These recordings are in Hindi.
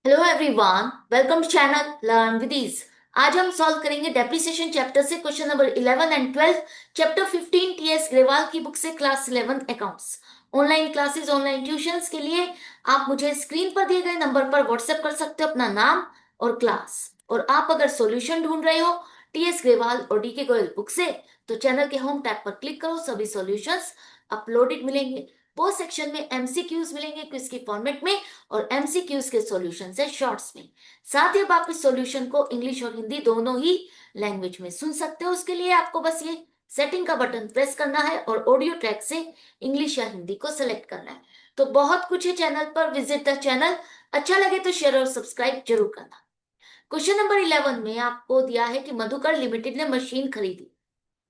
Hello everyone, welcome to channel learn with ease. आज हम सॉल्व करेंगे डेप्रिसिएशन चैप्टर से question number 11 and 12। Chapter 15 TS Grewal की बुक से class 11 accounts. Online classes, online tuitions के लिए आप मुझे स्क्रीन पर दिए गए नंबर पर व्हाट्सएप कर सकते हो अपना नाम और क्लास। और आप अगर सॉल्यूशन ढूंढ रहे हो टीएस ग्रेवाल और डीके गोयल बुक से, तो चैनल के होम टैब पर क्लिक करो, सभी सॉल्यूशंस अपलोडेड मिलेंगे। पोस्ट सेक्शन में एमसीक्यूज मिलेंगे क्विज की फॉर्मेट में, और एमसीक्यूज के सॉल्यूशन है शॉर्ट्स में। साथ ही आप इस सॉल्यूशन को इंग्लिश और हिंदी दोनों ही लैंग्वेज में सुन सकते हो। उसके लिए आपको बस ये सेटिंग का बटन प्रेस करना है और ऑडियो ट्रैक से इंग्लिश या हिंदी को सेलेक्ट करना है। तो बहुत कुछ है चैनल पर, विजिट द चैनल। अच्छा लगे तो शेयर और सब्सक्राइब जरूर करना। क्वेश्चन नंबर 11 में आपको दिया है कि मधुकर लिमिटेड ने मशीन खरीदी।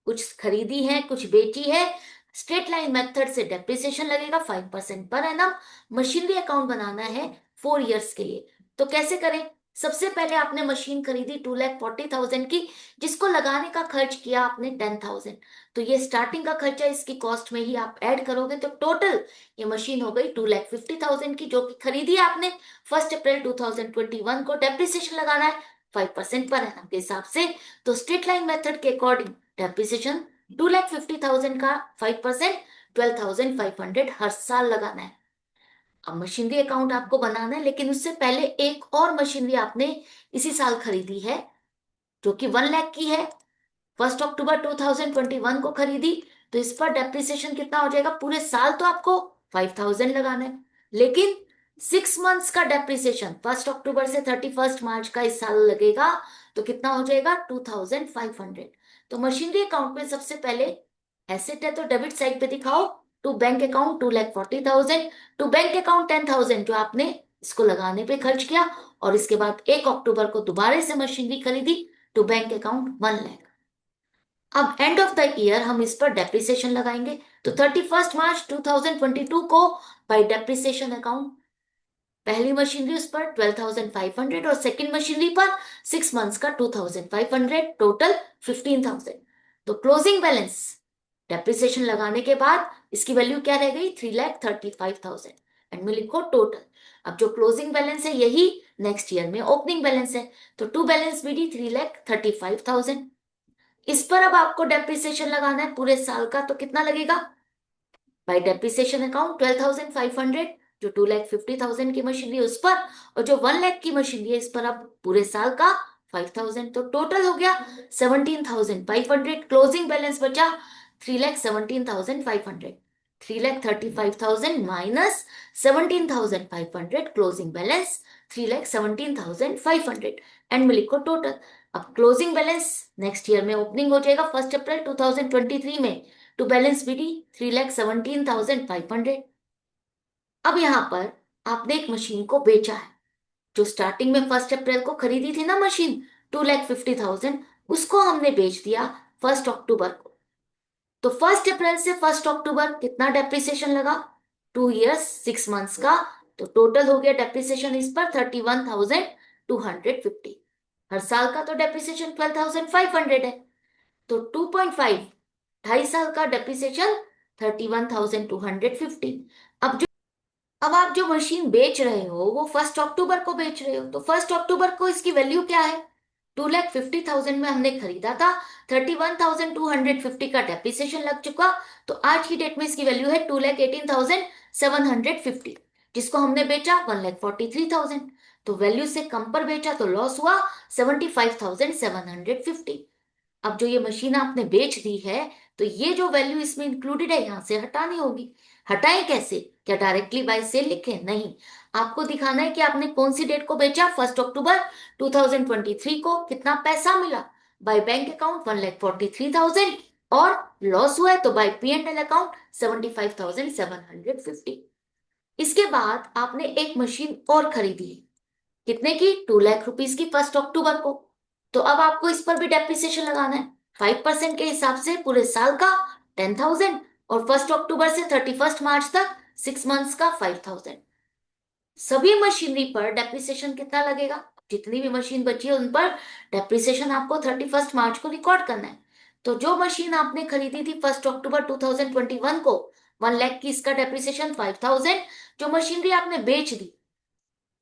कुछ खरीदी है, कुछ बेची है। स्ट्रेट लाइन मेथड से डेप्रिसिएशन लगेगा 5% पर एनम। मशीनरी अकाउंट बनाना है 4 इयर्स के लिए। तो कैसे करें? सबसे पहले आपने मशीन खरीदी 2,40,000 की, जिसको लगाने का खर्च किया आपने 10,000। तो ये स्टार्टिंग का खर्चा, इसकी कॉस्ट में ही आप ऐड करोगे तो टोटल ये मशीन हो गई 2,50,000 की, जो कि खरीदी आपने 1 अप्रैल 2021 को। डेप्रिसिएशन लगाना है 5% पर एनम के हिसाब से। तो स्ट्रेट लाइन मेथड के अकॉर्डिंग डेप्रिसिएशन 2,50,000 का 5%, 12,500 हर साल लगाना है। अब मशीनरी अकाउंट आपको बनाना है, लेकिन उससे पहले एक और मशीनरी आपने इसी साल खरीदी है, जो कि 1 लाख की है। 1 अक्टूबर 2021 को खरीदी। तो इस पर डेप्रिसिएशन कितना हो जाएगा? पूरे साल तो आपको 5,000 लगाना है, लेकिन 6 मंथ्स का डेप्रिसिएशन 1 अक्टूबर से 31 मार्च का इस साल लगेगा। तो कितना हो जाएगा? 2,500। तो मशीनरी अकाउंट में सबसे पहले एसेट है तो डेबिट साइड पे दिखाओ। To bank account 2,40,000, to bank account 10,000 जो आपने इसको लगाने पे खर्च किया। और इसके बाद 1 अक्टूबर को दोबारा से मशीनरी खरीदी, टू बैंक अकाउंट 1 लाख। अब एंड ऑफ द ईयर हम इस पर डेप्रिसिएशन लगाएंगे। तो 31 मार्च 2022 को बाय डेप्रिसिएशन अकाउंट पहली मशीनरी उस पर 12,500 और सेकंड मशीनरी पर 6 मंथ्स का 2,500, टोटल 15,000। तो क्लोजिंग बैलेंस डेप्रिसिएशन लगाने के बाद इसकी वैल्यू क्या रह गई? 3,35,000। एंड में लिखो टोटल। अब जो क्लोजिंग बैलेंस है यही नेक्स्ट ईयर में ओपनिंग बैलेंस है। तो टू बैलेंस बीडी 3,35,000। इस पर अब आपको डेप्रिसिएशन लगाना है पूरे साल का। तो कितना लगेगा? बाय डेप्रिसिएशन अकाउंट 12,500, जो 2,50,000 की मशीनरी है उस पर, और जो 1 लाख की मशीनरी है इस पर अब पूरे साल का 5,000। तो टोटल हो गया 17,500। क्लोजिंग बैलेंस बचा 3,17,500। 3,35,000 माइनस 17,500, क्लोजिंग बैलेंस 3,17,500। एंड में लिखो टोटल। अब क्लोजिंग बैलेंस नेक्स्ट ईयर में ओपनिंग हो जाएगा 1 अप्रैल 2023 में। To balance BD 3,17,500। अब यहां पर आपने एक मशीन को बेचा है, जो स्टार्टिंग में 1 अप्रैल को खरीदी थी ना मशीन 2,50,000, उसको हमने बेच दिया 1 अक्टूबर को। तो 1 अप्रैल से 1 अक्टूबर कितना डेप्रिसिएशन लगा? 2 इयर्स 6 मंथ्स का। तो टोटल हो गया डेप्रिसिएशन इस पर 31,250। हर साल का तो डेप्रिसिएशन 12,500 है। तो 2.5, 2.5 साल का डेप्रिसिएशन 31,250। अब जो अब आप जो मशीन बेच रहे हो वो 1 अक्टूबर को बेच रहे हो। तो 1 अक्टूबर को इसकी वैल्यू क्या है? 2,50,000 में हमने खरीदा था, 31,250 का डेप्रिसिएशन लग चुका। तो आज की डेट में इसकी वैल्यू है 2,18,750, जिसको हमने बेचा 1,43,000। तो वैल्यू से कम पर बेचा तो लॉस हुआ 75,750। अब जो ये मशीन आपने बेच दी है, तो ये जो वैल्यू इसमें इंक्लूडेड है यहां से हटानी होगी। हटाएं कैसे? क्या डायरेक्टली बाय सेल लिखें? नहीं, आपको दिखाना है कि आपने कौन सी डेट को बेचा। 1 अक्टूबर 2023 को कितना पैसा मिला? By bank account 1,43,000। और लॉस हुआ है तो by P and L account 75,750। इसके बाद आपने एक मशीन और खरीदी है, कितने की? 2 लाख रुपीज की 1 अक्टूबर को। तो अब आपको इस पर भी डेप्रिसिएशन लगाना है 5% के हिसाब से पूरे साल का 10,000, और 1 अक्टूबर से 31 मार्च तक 6 मंथ्स का 5,000। सभी मशीनरी पर डेप्रिसिएशन कितना लगेगा? जितनी भी मशीन बची है उन पर डेप्रिसिएशन आपको 31 मार्च को रिकॉर्ड करना है। तो जो मशीन आपने खरीदी थी 1 अक्टूबर 2021 को 1 लाख की, इसका डेप्रिसिएशन 5,000। जो मशीनरी आपने बेच दी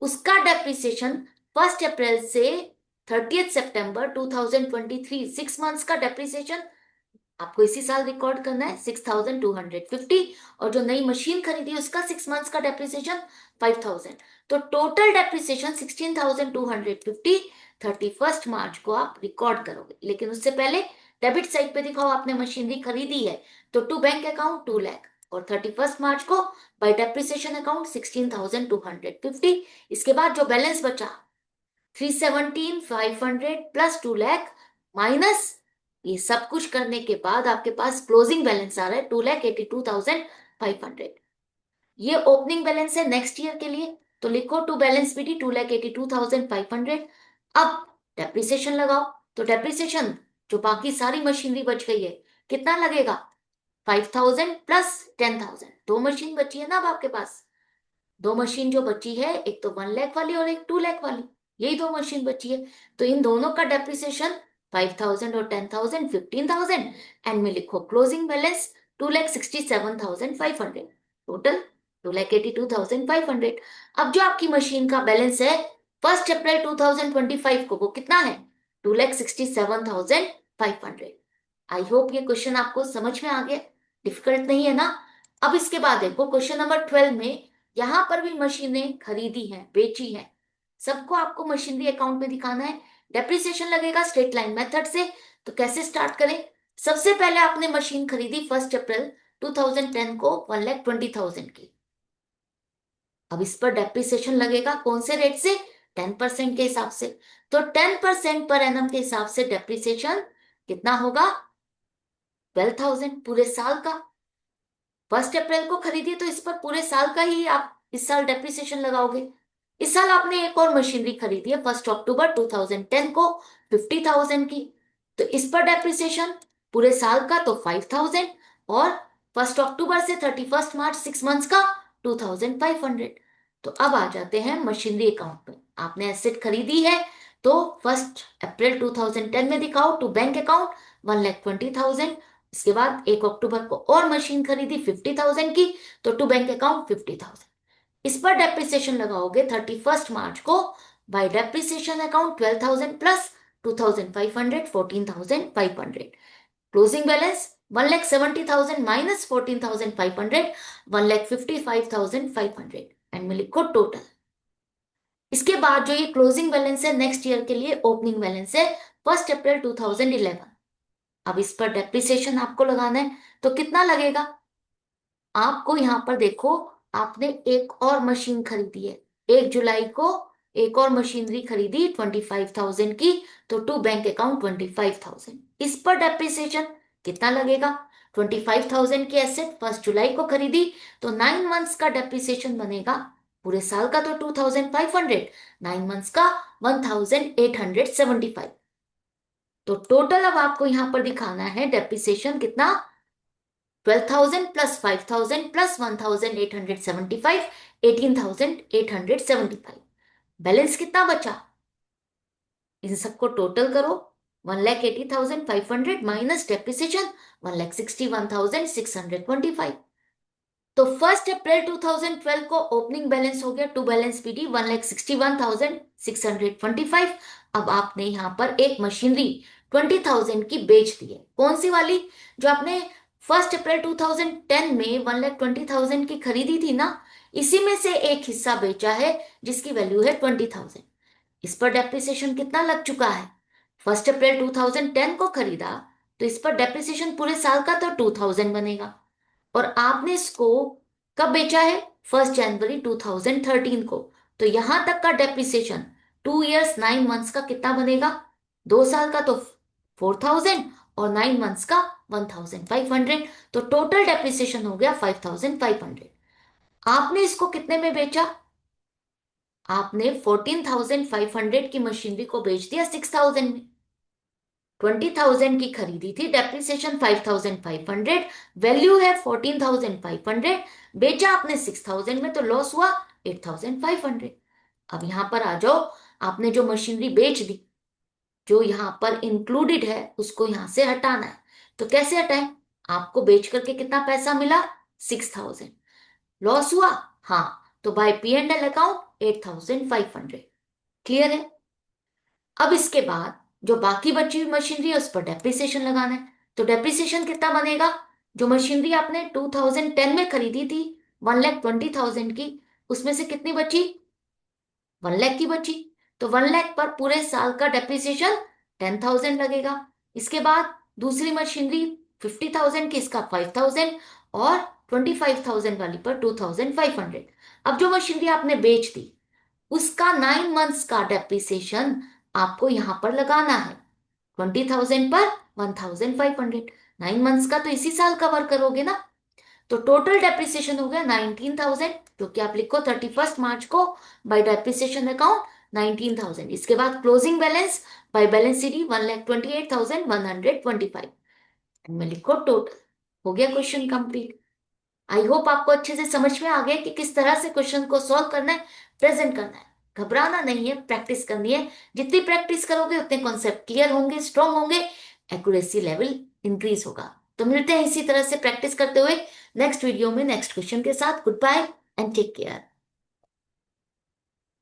उसका डेप्रिसिएशन 1 अप्रैल से 30 सितंबर 2023, 6 मंथ्स का डेप्रिसिएशन आपको इसी साल रिकॉर्ड करना है 6250। और जो नई मशीन खरीदी उसका 6 मंथ्स का डेप्रिसिएशन 5000। तो टोटल डेप्रिसिएशन 16250 31 मार्च को आप रिकॉर्ड करोगे। लेकिन उससे पहले डेबिट साइड पे दिखाओ आपने मशीनरी खरीदी है, तो टू बैंक अकाउंट 2 लाख, और 31 मार्च को बाय डेप्रिसिएशन अकाउंट 16250। इसके बाद जो बैलेंस बचा 317,500 प्लस 2 लाख माइनस ये सब कुछ करने के बाद आपके पास क्लोजिंग बैलेंस आ रहा है 2,82,500। ये ओपनिंग बैलेंस है नेक्स्ट ईयर के लिए, तो लिखो टू बैलेंस बीटी 2,82,500। अब डेप्रिसिएशन लगाओ, तो डेप्रिसिएशन जो बाकी सारी मशीनरी बच गई है कितना लगेगा, 5,000 प्लस 10,000। दो मशीन बची है ना अब आपके पास, दो मशीन जो बची है, एक तो 1 लाख वाली और एक 2 लाख वाली, यही दो मशीन बची है। तो इन दोनों का डेप्रिसिएशन 5,000 और 10,000 15,000, एंड में लिखो क्लोजिंग बैलेंस 2,67,500, टोटल 2,82,500। अब जो आपकी मशीन का बैलेंस है 1 अप्रैल 2025 को वो कितना है, 2,67,500। आई होप ये क्वेश्चन आपको समझ में आ गया, डिफिकल्ट नहीं है ना। अब इसके बाद देखो क्वेश्चन नंबर 12 में, यहां पर भी मशीनें खरीदी हैं बेची हैं, सबको आपको मशीनरी अकाउंट में दिखाना है। डेप्रिसिएशन लगेगा स्ट्रेट लाइन मेथड से। तो कैसे स्टार्ट करें, सबसे पहले आपने मशीन खरीदी 1 अप्रैल 2010 को 1,20,000 की। अब इस पर डेप्रिसिएशन लगेगा कौन से रेट से, 10% के हिसाब से। तो 10% पर एनम के हिसाब से डेप्रिसिएशन कितना होगा, 12,000 पूरे साल का। 1 अप्रैल को खरीदी तो इस पर पूरे साल का ही आप इस साल डेप्रिसिएशन लगाओगे। इस साल आपने एक और मशीनरी खरीदी है 1 अक्टूबर 2010 को 50,000 की, तो इस पर डेप्रिसिएशन पूरे साल का तो 5,000, और 1 अक्टूबर से 31 मार्च 6 मंथ्स का 2,500। तो अब आ जाते हैं मशीनरी अकाउंट में। आपने एसेट खरीदी है तो 1 अप्रैल 2010 में दिखाओ टू बैंक अकाउंट 1,20,000। इसके बाद 1 अक्टूबर को और मशीन खरीदी 50,000 की, तो टू बैंक अकाउंट 50,000। इस पर डेप्रिसिएशन लगाओगे 31 मार्च को bye depreciation account 12,000 plus 2,500 14,500। Closing balance 1,70,000 minus 14,500 1,55,500, and में लिखो टोटल। इसके बाद जो ये क्लोजिंग बैलेंस है नेक्स्ट ईयर के लिए ओपनिंग बैलेंस है 1 अप्रैल 2011। अब इस पर डेप्रिसिएशन आपको लगाना है, तो कितना लगेगा, आपको यहां पर देखो आपने एक और मशीन खरीदी है 1 जुलाई को, एक और मशीनरी खरीदी 25,000 की, तो टू बैंक अकाउंट 25,000। इस पर डेप्रिसिएशन कितना लगेगा, 25,000 की एसेट 1 जुलाई को खरीदी, तो 9 मंथ्स का डेप्रिसिएशन बनेगा, पूरे साल का तो 2,500, 9 मंथ्स का 1,875। तो टोटल अब आपको यहां पर दिखाना है डेप्रिसिएशन कितना, 12,000 प्लस 5,000 प्लस 1,875, 18,875। बैलेंस कितना बचा, इन सबको टोटल करो, 1,80,500 माइनस डेप्रिसिएशन 1,61,625। तो 1 अप्रैल 2012 को ओपनिंग बैलेंस हो गया टू बैलेंस पीडी 1,61,625। अब आपने यहां पर एक मशीनरी 20,000 की बेच दी है, कौन सी वाली, जो आपने 1 अप्रैल 2010 में 1,20,000 की खरीदी थी ना, इसी में से एक हिस्सा बेचा है जिसकी वैल्यू है 20,000। इस पर डेप्रिसिएशन कितना लग चुका है, 1 अप्रैल 2010 को खरीदा, तो इस पर डेप्रिसिएशन पूरे साल का तो 2,000 बनेगा। और आपने इसको कब बेचा है, 1 जनवरी 2013 को, तो यहां तक का डेप्रिसिएशन 2 इयर्स 9 मंथ्स का कितना बनेगा, 2 साल का तो 4,000 और 9 मंथ्स का 1,500। तो टोटल डेप्रिसिएशन हो गया 5,500। आपने इसको कितने में बेचा, आपने 14,500 की मशीनरी को बेच दिया 6,000 में। 20,000 की खरीदी थी, डेप्रिसिएशन 5,500, वैल्यू है 14,500, बेचा आपने 6,000 में तो लॉस हुआ 8,500। अब यहां पर आ जाओ, आपने जो मशीनरी बेच दी जो यहां पर इंक्लूडेड है उसको यहां से हटाना है। तो कैसे हटाएं, आपको बेच करके कितना पैसा मिला, 6,000, लॉस हुआ, हाँ, तो by P and L account 8,500। Clear है? अब इसके बाद जो बाकी बची हुई मशीनरी है उस पर डेप्रिसिएशन लगाना है। तो डेप्रिसिएशन कितना बनेगा? जो मशीनरी आपने 2010 में खरीदी थी 1,20,000 की, उसमें से कितनी बची? 1 लाख की बची। तो 1 लाख पर पूरे साल का डेप्रिसिएशन 10,000 लगेगा। इसके बाद दूसरी मशीनरी 50,000 की, इसका 5,000, और 25,000 वाली पर 2,500। अब जो मशीनरी आपने बेच दी उसका 9 मंथ्स का डेप्रिसिएशन आपको यहां पर लगाना है। 20,000 पर 1,500, 9 मंथ्स का तो इसी साल कवर करोगे ना। तो टोटल डेप्रिसिएशन हो गया 19,000, क्योंकि आप लिखो 31 मार्च को बाय डेप्रिसिएशन अकाउंट 19,000। इसके बाद closing balance by balance CD 1,28,125 में लिखो टोटल। हो गया क्वेश्चन कंप्लीट। आई होप आपको अच्छे से समझ में आ गया कि किस तरह से क्वेश्चन को सॉल्व करना है, प्रेजेंट करना है। घबराना नहीं है, प्रैक्टिस करनी है। जितनी प्रैक्टिस करोगे उतने कॉन्सेप्ट क्लियर होंगे, स्ट्रांग होंगे, एक्यूरेसी लेवल इंक्रीज होगा। तो मिलते हैं इसी तरह से प्रैक्टिस करते हुए नेक्स्ट वीडियो में नेक्स्ट क्वेश्चन के साथ। Good bye and take care.